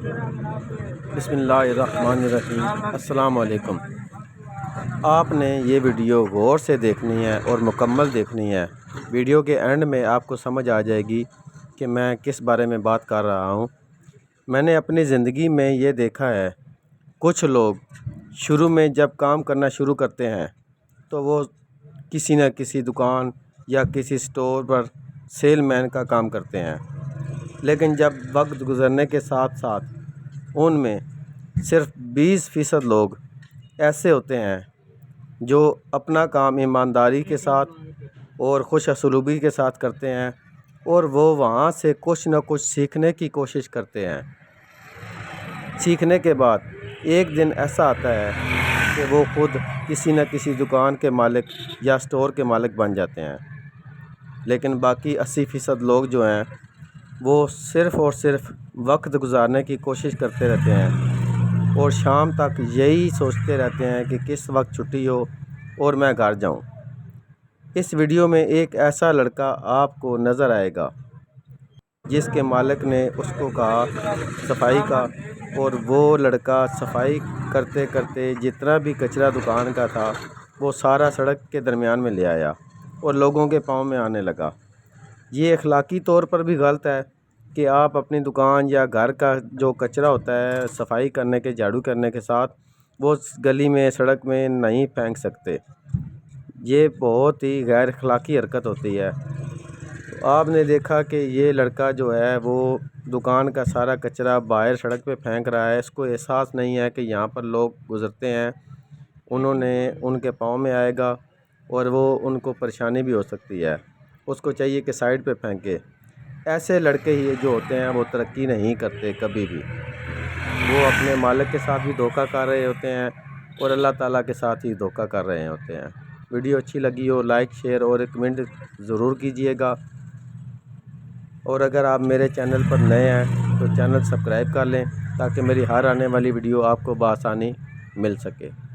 बिस्मिल्लाहिर्रहमानिर्रहीम। अस्सलाम वालेकुम। आपने ये वीडियो गौर से देखनी है और मुकम्मल देखनी है। वीडियो के एंड में आपको समझ आ जाएगी कि मैं किस बारे में बात कर रहा हूँ। मैंने अपनी ज़िंदगी में ये देखा है, कुछ लोग शुरू में जब काम करना शुरू करते हैं तो वो किसी न किसी दुकान या किसी स्टोर पर सेलमैन का काम करते हैं, लेकिन जब वक्त गुज़रने के साथ साथ उनमें सिर्फ 20% लोग ऐसे होते हैं जो अपना काम ईमानदारी के साथ और खुश असलूबी के साथ करते हैं और वो वहाँ से कुछ न कुछ सीखने की कोशिश करते हैं। सीखने के बाद एक दिन ऐसा आता है कि वो खुद किसी न किसी दुकान के मालिक या स्टोर के मालिक बन जाते हैं, लेकिन बाकी 80% लोग जो हैं वो सिर्फ़ और सिर्फ वक्त गुजारने की कोशिश करते रहते हैं और शाम तक यही सोचते रहते हैं कि किस वक्त छुट्टी हो और मैं घर जाऊं। इस वीडियो में एक ऐसा लड़का आपको नज़र आएगा जिसके मालिक ने उसको कहा सफाई का, और वो लड़का सफाई करते करते जितना भी कचरा दुकान का था वो सारा सड़क के दरमियान में ले आया और लोगों के पाँव में आने लगा। ये अखलाकी तौर पर भी गलत है कि आप अपनी दुकान या घर का जो कचरा होता है सफाई करने के, झाड़ू करने के साथ वो गली में, सड़क में नहीं फेंक सकते। ये बहुत ही गैर अखलाकी हरकत होती है। तो आपने देखा कि ये लड़का जो है वो दुकान का सारा कचरा बाहर सड़क पे फेंक रहा है। इसको एहसास नहीं है कि यहाँ पर लोग गुज़रते हैं, उनके पाँव में आएगा और वो उनको परेशानी भी हो सकती है। उसको चाहिए कि साइड पे फेंके। ऐसे लड़के ही जो होते हैं वो तरक्की नहीं करते कभी भी। वो अपने मालिक के साथ भी धोखा कर रहे होते हैं और अल्लाह ताला के साथ ही धोखा कर रहे होते हैं। वीडियो अच्छी लगी हो लाइक, शेयर और कमेंट ज़रूर कीजिएगा। और अगर आप मेरे चैनल पर नए हैं तो चैनल सब्सक्राइब कर लें ताकि मेरी हर आने वाली वीडियो आपको बआसानी मिल सके।